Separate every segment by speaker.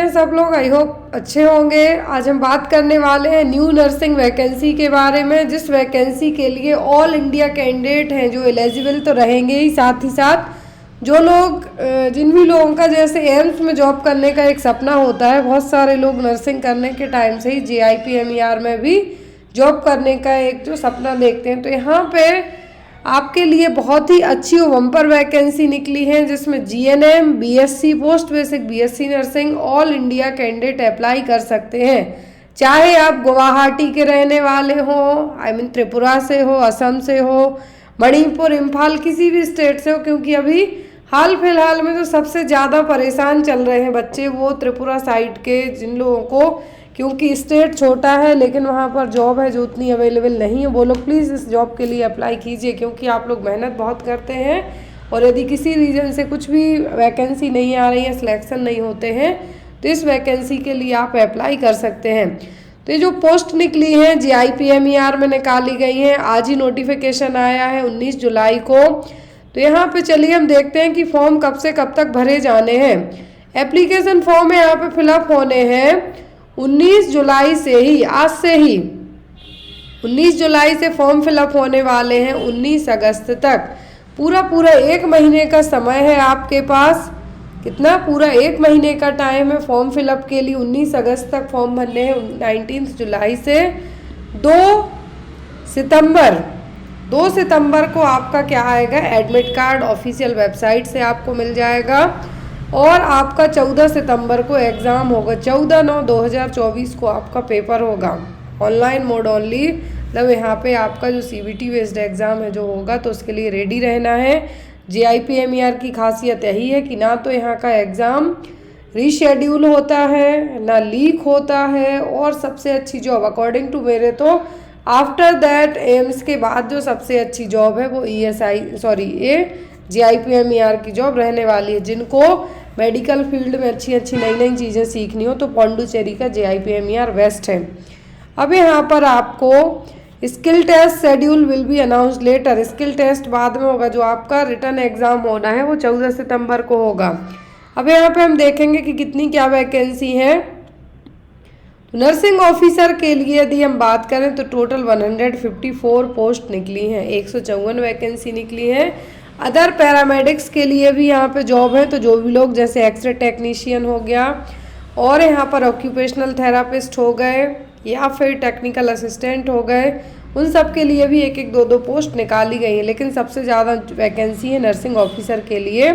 Speaker 1: सब लोग I hope अच्छे होंगे। आज हम बात करने वाले हैं न्यू नर्सिंग वैकेंसी के बारे में, जिस वैकेंसी के लिए ऑल इंडिया कैंडिडेट हैं जो एलिजिबल तो रहेंगे ही, साथ ही साथ जो लोग जिन भी लोगों का जैसे एम्स में जॉब करने का एक सपना होता है, बहुत सारे लोग नर्सिंग करने के टाइम से ही JIPMER में भी जॉब करने का एक जो सपना देखते हैं, तो यहाँ पे आपके लिए बहुत ही अच्छी बम्पर वैकेंसी निकली है, जिसमें GNM, BSc post basic BSc nursing all India candidate apply कर सकते हैं। चाहे आप गुवाहाटी के रहने वाले हो, त्रिपुरा से हो, असम से हो, मणिपुर, इम्फाल, किसी भी स्टेट से हो, क्योंकि अभी हाल फिलहाल में जो सबसे ज़्यादा परेशान चल रहे हैं बच्चे वो त्रिपुरा साइड के, जिन लोगों को क्योंकि स्टेट छोटा है लेकिन वहाँ पर जॉब है जो उतनी अवेलेबल नहीं है, वो लोग प्लीज़ इस जॉब के लिए अप्लाई कीजिए, क्योंकि आप लोग मेहनत बहुत करते हैं और यदि किसी रीज़न से कुछ भी वैकेंसी नहीं आ रही है, सिलेक्शन नहीं होते हैं, तो इस वैकेंसी के लिए आप अप्लाई कर सकते हैं। तो ये जो पोस्ट निकली है JIPMER में निकाली गई हैं, आज ही नोटिफिकेशन आया है 19 जुलाई को। तो यहाँ पे चलिए हम देखते हैं कि फॉर्म कब से कब तक भरे जाने हैं। एप्लीकेशन फॉर्म यहाँ पे फिलअप होने हैं 19 जुलाई से ही, आज से ही 19 जुलाई से फॉर्म फिलअप होने वाले हैं 19 अगस्त तक। पूरा एक महीने का समय है आपके पास। कितना? पूरा एक महीने का टाइम है फॉर्म फिलअप के लिए। 19 अगस्त तक फॉर्म भरने हैं। 19 जुलाई से 2 सितंबर को आपका क्या आएगा, एडमिट कार्ड ऑफिशियल वेबसाइट से आपको मिल जाएगा, और आपका 14 सितंबर को एग्ज़ाम होगा। 14/9/2024 को आपका पेपर होगा, ऑनलाइन मोड ओनली। मतलब यहाँ पे आपका जो CBT बेस्ड एग्ज़ाम है जो होगा, तो उसके लिए रेडी रहना है। JIPMER की खासियत यही है कि ना तो यहाँ का एग्ज़ाम रीशेड्यूल होता है, ना लीक होता है, और सबसे अच्छी जॉब अकॉर्डिंग टू मेरे तो आफ्टर दैट एम्स के बाद जो सबसे अच्छी जॉब है वो JIPMER की जॉब रहने वाली है। जिनको मेडिकल फील्ड में अच्छी नई चीज़ें सीखनी हो तो पौंडुचेरी का JIPMER बेस्ट है। अब यहाँ पर आपको skill test schedule will be announced later. Skill test बाद में होगा, जो आपका रिटर्न एग्जाम होना है वो 14 सितंबर को होगा। अब यहाँ पे हम देखेंगे कि कितनी क्या वैकेंसी है। नर्सिंग ऑफिसर के लिए यदि हम बात करें तो टोटल 154 पोस्ट निकली हैं, 154 वैकेंसी निकली है। अदर पैरामेडिक्स के लिए भी यहाँ पे जॉब है, तो जो भी लोग जैसे एक्सरे टेक्नीशियन हो गया, और यहाँ पर ऑक्यूपेशनल थेरापिस्ट हो गए, या फिर टेक्निकल असिस्टेंट हो गए, उन सब के लिए भी एक 2 पोस्ट निकाली गई है। लेकिन सबसे ज़्यादा वैकेंसी है नर्सिंग ऑफिसर के लिए,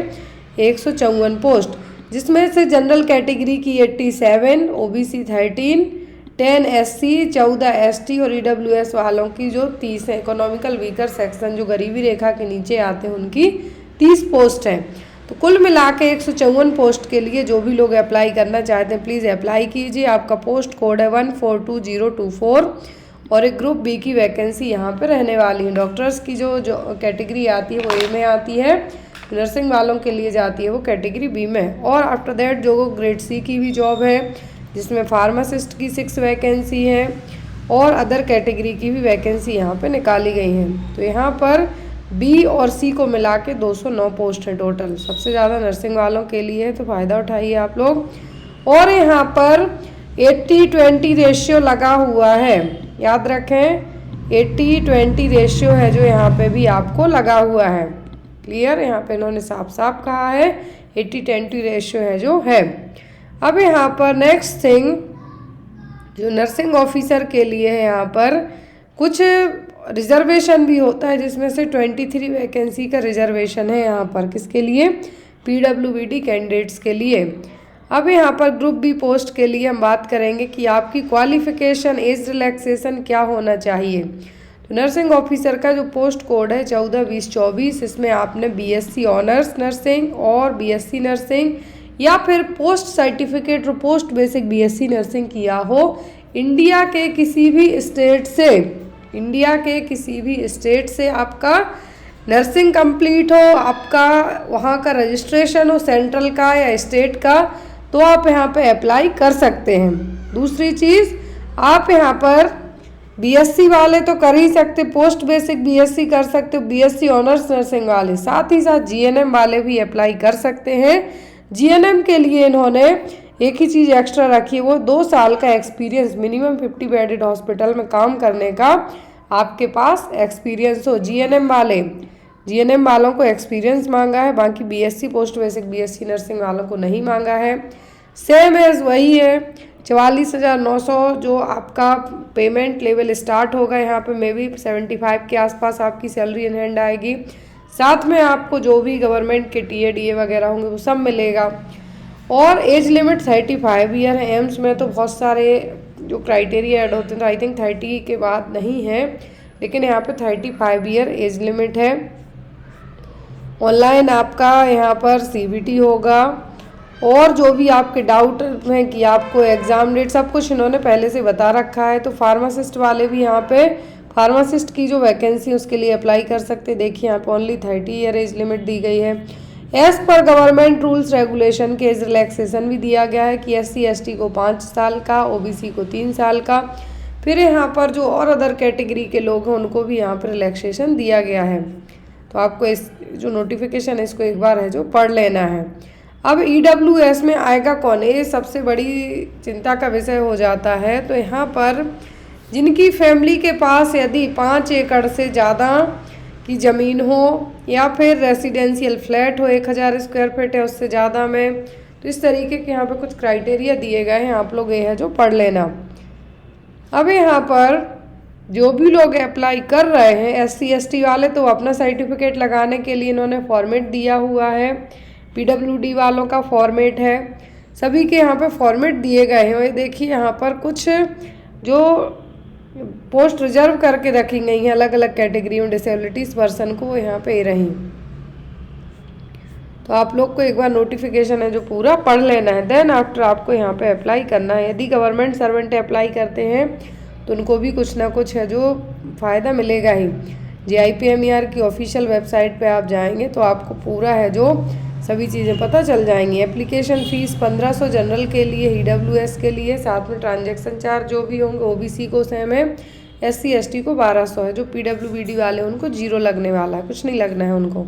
Speaker 1: 154 पोस्ट, जिसमें से जनरल कैटेगरी की 87, OBC 13, 10 SC, 14 ST और EWS वालों की जो 30 है। इकोनॉमिकल वीकर सेक्शन जो गरीबी रेखा के नीचे आते हैं उनकी 30 पोस्ट हैं। तो कुल मिला के 154 पोस्ट के लिए जो भी लोग अप्लाई करना चाहते हैं प्लीज़ अप्लाई कीजिए। आपका पोस्ट कोड है 142024, और एक ग्रुप B की वैकेंसी यहाँ पे रहने वाली है। डॉक्टर्स की जो कैटेगरी आती है वो A में आती है, नर्सिंग वालों के लिए जाती है वो कैटेगरी B में। और आफ्टर दैट जो ग्रेड C की भी जॉब है, जिसमें फार्मासिस्ट की 6 वैकेंसी है, और अदर कैटेगरी की भी वैकेंसी यहाँ पे निकाली गई हैं। तो यहाँ पर B और C को मिला के 209 पोस्ट है टोटल। सबसे ज़्यादा नर्सिंग वालों के लिए है, तो फ़ायदा उठाइए आप लोग। और यहाँ पर 80-20 रेशियो लगा हुआ है, याद रखें 80-20 रेशियो है जो यहाँ पे भी आपको लगा हुआ है। क्लियर? यहाँ पे इन्होंने साफ कहा है 80-20 रेशियो है जो है। अब यहाँ पर नेक्स्ट थिंग जो नर्सिंग ऑफिसर के लिए है, यहाँ पर कुछ रिजर्वेशन भी होता है, जिसमें से 23 वैकेंसी का रिजर्वेशन है यहाँ पर। किसके लिए? PWBD कैंडिडेट्स के लिए। अब यहाँ पर ग्रुप B पोस्ट के लिए हम बात करेंगे कि आपकी क्वालिफिकेशन, एज रिलैक्सेशन क्या होना चाहिए। तो नर्सिंग ऑफिसर का जो पोस्ट कोड है 14-20-24, इसमें आपने BSc ऑनर्स नर्सिंग और BSc नर्सिंग या फिर पोस्ट सर्टिफिकेट और पोस्ट बेसिक BSc नर्सिंग किया हो, इंडिया के किसी भी स्टेट से आपका नर्सिंग कंप्लीट हो, आपका वहाँ का रजिस्ट्रेशन हो सेंट्रल का या स्टेट का, तो आप यहाँ पे अप्लाई कर सकते हैं। दूसरी चीज़, आप यहाँ पर BSc वाले तो कर ही सकते, पोस्ट बेसिक BSc कर सकते हो, BSc ऑनर्स नर्सिंग वाले, साथ ही साथ GNM वाले भी अप्लाई कर सकते हैं। GNM के लिए इन्होंने एक ही चीज़ एक्स्ट्रा रखिए, वो 2 साल का एक्सपीरियंस मिनिमम 50 बेडेड हॉस्पिटल में काम करने का आपके पास एक्सपीरियंस हो। जीएनएम वालों को एक्सपीरियंस मांगा है, बाकी BSc post basic BSc nursing वालों को नहीं मांगा है। सेम एज वही है, 44,900 जो आपका पेमेंट लेवल स्टार्ट होगा। यहाँ पे मे बी 75 के आसपास आपकी सैलरी इन हैंड आएगी। साथ में आपको जो भी गवर्नमेंट के टीए डीए वगैरह होंगे वो सब मिलेगा। और एज लिमिट 35 ईयर है। एम्स में तो बहुत सारे जो क्राइटेरिया ऐड होते हैं, तो आई थिंक 30 के बाद नहीं है, लेकिन यहाँ पे 35 ईयर एज लिमिट है। ऑनलाइन आपका यहाँ पर सीबीटी होगा। और जो भी आपके डाउट हैं कि आपको एग्ज़ाम डेट, सब कुछ इन्होंने पहले से बता रखा है। तो फार्मासिस्ट वाले भी यहाँ पे फार्मासिस्ट की जो वैकेंसी उसके लिए अप्लाई कर सकते हैं। देखिए यहाँ पे ओनली 30 ईयर एज लिमिट दी गई है। एज पर गवर्नमेंट रूल्स रेगुलेशन के एज रिलैक्सेशन भी दिया गया है कि SC ST को 5 साल का, OBC को 3 साल का। फिर यहाँ पर जो और अदर कैटेगरी के लोग हैं उनको भी यहाँ पर रिलैक्सेशन दिया गया है। तो आपको इस जो नोटिफिकेशन है इसको एक बार है जो पढ़ लेना है। अब EWS में आएगा कौन, ये सबसे बड़ी चिंता का विषय हो जाता है। तो यहाँ पर जिनकी फैमिली के पास यदि 5 एकड़ से ज़्यादा की ज़मीन हो या फिर रेसिडेंशियल फ्लैट हो 1000 स्क्वायर फीट है उससे ज़्यादा में, तो इस तरीके के यहाँ पे कुछ क्राइटेरिया दिए गए हैं, आप लोग ये है जो पढ़ लेना। अब यहाँ पर जो भी लोग अप्लाई कर रहे हैं SC ST वाले, तो अपना सर्टिफिकेट लगाने के लिए इन्होंने फॉर्मेट दिया हुआ है। PWD वालों का फॉर्मेट है, सभी के यहाँ पे फॉर्मेट दिए गए हैं। और देखिए यहाँ पर कुछ जो पोस्ट रिजर्व करके रखी गई हैं अलग अलग कैटेगरी में डिसेबिलिटीज पर्सन को, वो यहाँ पे रही। तो आप लोग को एक बार नोटिफिकेशन है जो पूरा पढ़ लेना है, देन आफ्टर आपको यहाँ पे अप्लाई करना है। यदि गवर्नमेंट सर्वेंट अप्लाई करते हैं तो उनको भी कुछ ना कुछ है जो फ़ायदा मिलेगा ही। JIPMER की ऑफिशियल वेबसाइट पे आप जाएंगे तो आपको पूरा है जो सभी चीज़ें पता चल जाएंगी। एप्लीकेशन फ़ीस 1500 जनरल के लिए, EWS के लिए, साथ में ट्रांजैक्शन चार्ज जो भी होंगे OBC को सेम है, SC ST को 1200 है। जो PWD वाले उनको 0 लगने वाला है, कुछ नहीं लगना है उनको।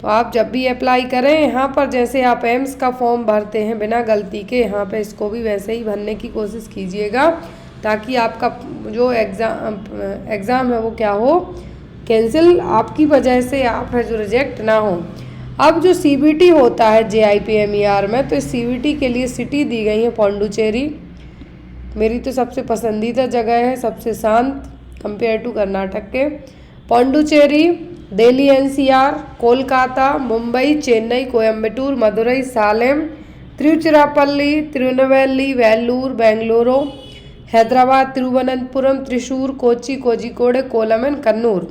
Speaker 1: तो आप जब भी अप्लाई करें यहाँ पर जैसे आप एम्स का फॉर्म भरते हैं बिना गलती के, यहाँ पे इसको भी वैसे ही भरने की कोशिश कीजिएगा, ताकि आपका जो एग्ज़ाम है वो क्या हो, कैंसिल आपकी वजह से आप है जो रिजेक्ट ना हो। अब जो CBT होता है JIPMER में, तो इस CBT के लिए सिटी दी गई है पौंडुचेरी। मेरी तो सबसे पसंदीदा जगह है, सबसे शांत कंपेयर टू कर्नाटक के। Puducherry, Delhi NCR, Kolkata, Mumbai, Chennai, Coimbatore, Madurai, Salem, Tiruchirappalli, Tirunelveli, Vellore, Bengaluru, Hyderabad, Thiruvananthapuram, Thrissur, Kochi, Kozhikode, Kollam and Kannur.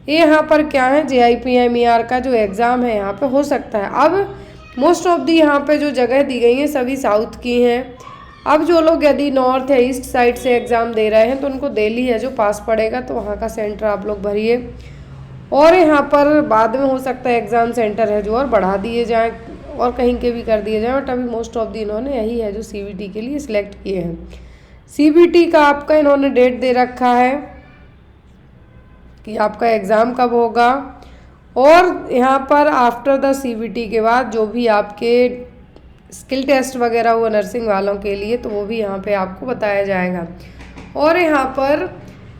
Speaker 1: ये यहाँ पर क्या है, JIPMER का जो एग्ज़ाम है यहाँ पे हो सकता है। अब मोस्ट ऑफ दी यहाँ पे जो जगह दी गई हैं सभी साउथ की हैं। अब जो लोग यदि नॉर्थ या ईस्ट साइड से एग्ज़ाम दे रहे हैं तो उनको दिल्ली है जो पास पड़ेगा, तो वहाँ का सेंटर आप लोग भरिए। और यहाँ पर बाद में हो सकता है एग्ज़ाम सेंटर है जो और बढ़ा दिए जाएँ और कहीं के भी कर दिए जाएँ, बट अभी मोस्ट ऑफ दी इन्होंने यही है जो CBT के लिए सिलेक्ट किए हैं। CBT का आपका इन्होंने डेट दे रखा है कि आपका एग्ज़ाम कब होगा। और यहाँ पर आफ्टर द CBT के बाद जो भी आपके स्किल टेस्ट वगैरह हुआ नर्सिंग वालों के लिए, तो वो भी यहाँ पे आपको बताया जाएगा। और यहाँ पर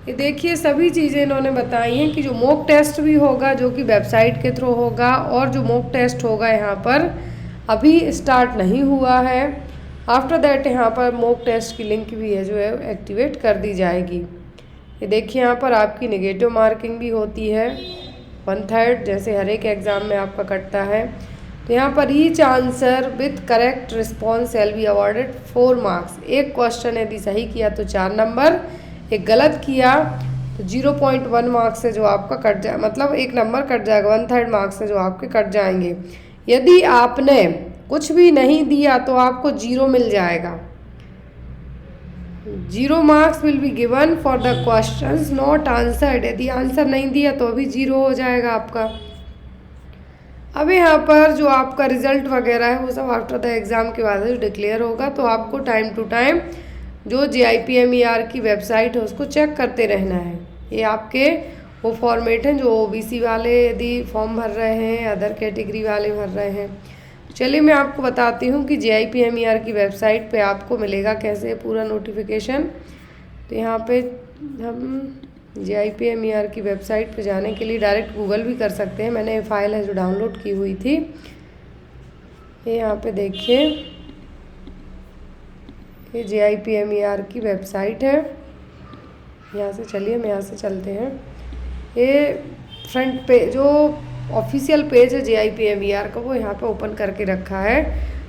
Speaker 1: ये देखिए सभी चीज़ें इन्होंने बताई हैं कि जो मॉक टेस्ट भी होगा जो कि वेबसाइट के थ्रू होगा, और जो मॉक टेस्ट होगा यहाँ पर अभी स्टार्ट नहीं हुआ है। आफ्टर दैट यहाँ पर मॉक टेस्ट की लिंक भी है जो है एक्टिवेट कर दी जाएगी। ये देखिए यहाँ पर आपकी नेगेटिव मार्किंग भी होती है 1/3, जैसे हर एक एग्ज़ाम में आपका कटता है। तो यहाँ पर each answer with correct response shall be awarded 4 marks. एक क्वेश्चन यदि सही किया तो 4 नंबर, एक गलत किया तो 0.1 मार्क्स से जो आपका कट जाए, मतलब 1 नंबर कट जाएगा, 1/3 मार्क्स से जो आपके कट जाएंगे। यदि आपने कुछ भी नहीं दिया तो आपको 0 मिल जाएगा। 0 marks will be given for the questions not answered. यदि आंसर नहीं दिया तो अभी 0 हो जाएगा आपका। अब यहाँ पर जो आपका रिजल्ट वगैरह है वो सब आफ्टर द एग्ज़ाम के बाद जो डिक्लेयर होगा, तो आपको टाइम टू टाइम जो JIPMER की वेबसाइट है उसको चेक करते रहना है। ये आपके वो फॉर्मेट हैं जो OBC वाले यदि फॉर्म भर रहे हैं, अदर कैटेगरी वाले भर रहे हैं, चलिए मैं आपको बताती हूँ कि JIPMER की वेबसाइट पे आपको मिलेगा कैसे पूरा नोटिफिकेशन। तो यहाँ पे हम JIPMER की वेबसाइट पे जाने के लिए डायरेक्ट गूगल भी कर सकते हैं। मैंने ये फाइल है जो डाउनलोड की हुई थी। ये यहाँ पे देखिए, ये JIPMER की वेबसाइट है। यहाँ से चलिए, हम यहाँ से चलते हैं। ये फ्रंट पे जो ऑफिशियल पेज है JIPMER का, वो यहाँ पे ओपन करके रखा है।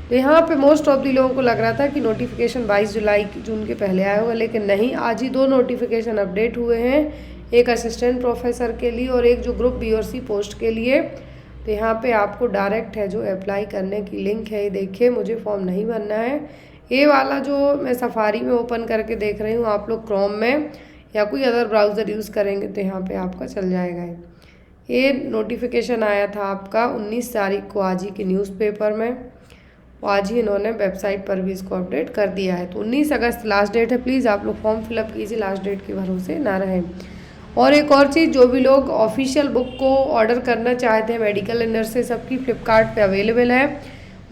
Speaker 1: तो यहाँ पे मोस्ट ऑफ दी लोगों को लग रहा था कि नोटिफिकेशन 22 जून के पहले आया होगा, लेकिन नहीं, आज ही 2 नोटिफिकेशन अपडेट हुए हैं, एक असिस्टेंट प्रोफेसर के लिए और एक जो ग्रुप B और C पोस्ट के लिए। तो यहाँ पे आपको डायरेक्ट है जो अप्लाई करने की लिंक है, ये देखिए, मुझे फॉर्म नहीं भरना है। ये वाला जो मैं सफारी में ओपन करके देख रही हूँ, आप लोग क्रोम में या कोई अदर ब्राउज़र यूज़ करेंगे तो यहाँ पे आपका चल जाएगा। ये नोटिफिकेशन आया था आपका 19 तारीख को, आज ही के न्यूज़पेपर में। आज ही इन्होंने वेबसाइट पर भी इसको अपडेट कर दिया है। तो 19 अगस्त लास्ट डेट है। प्लीज़ आप लोग फॉर्म फिलअप कीजिए, लास्ट डेट के भरोसे ना रहें। और एक और चीज़, जो भी लोग ऑफिशियल बुक को ऑर्डर करना चाहते हैं मेडिकल एंड नर्सेस, सबकी फ्लिपकार्ट पे अवेलेबल है।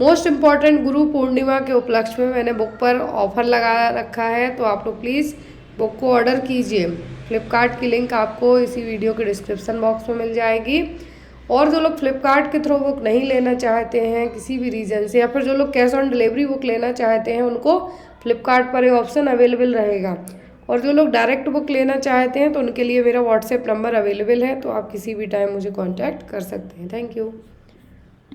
Speaker 1: मोस्ट इम्पॉर्टेंट, गुरु पूर्णिमा के उपलक्ष्य में मैंने बुक पर ऑफर लगा रखा है, तो आप लोग प्लीज़ बुक को ऑर्डर कीजिए। फ्लिपकार्ट की लिंक आपको इसी वीडियो के डिस्क्रिप्शन बॉक्स में मिल जाएगी। और जो लोग फ्लिपकार्ट के थ्रू बुक नहीं लेना चाहते हैं किसी भी रीज़न से, या फिर जो लोग कैश ऑन डिलीवरी बुक लेना चाहते हैं, उनको फ्लिपकार्ट पर ये ऑप्शन अवेलेबल रहेगा। और जो लोग डायरेक्ट बुक लेना चाहते हैं तो उनके लिए मेरा व्हाट्सएप नंबर अवेलेबल है, तो आप किसी भी टाइम मुझे कॉन्टैक्ट कर सकते हैं। Thank you.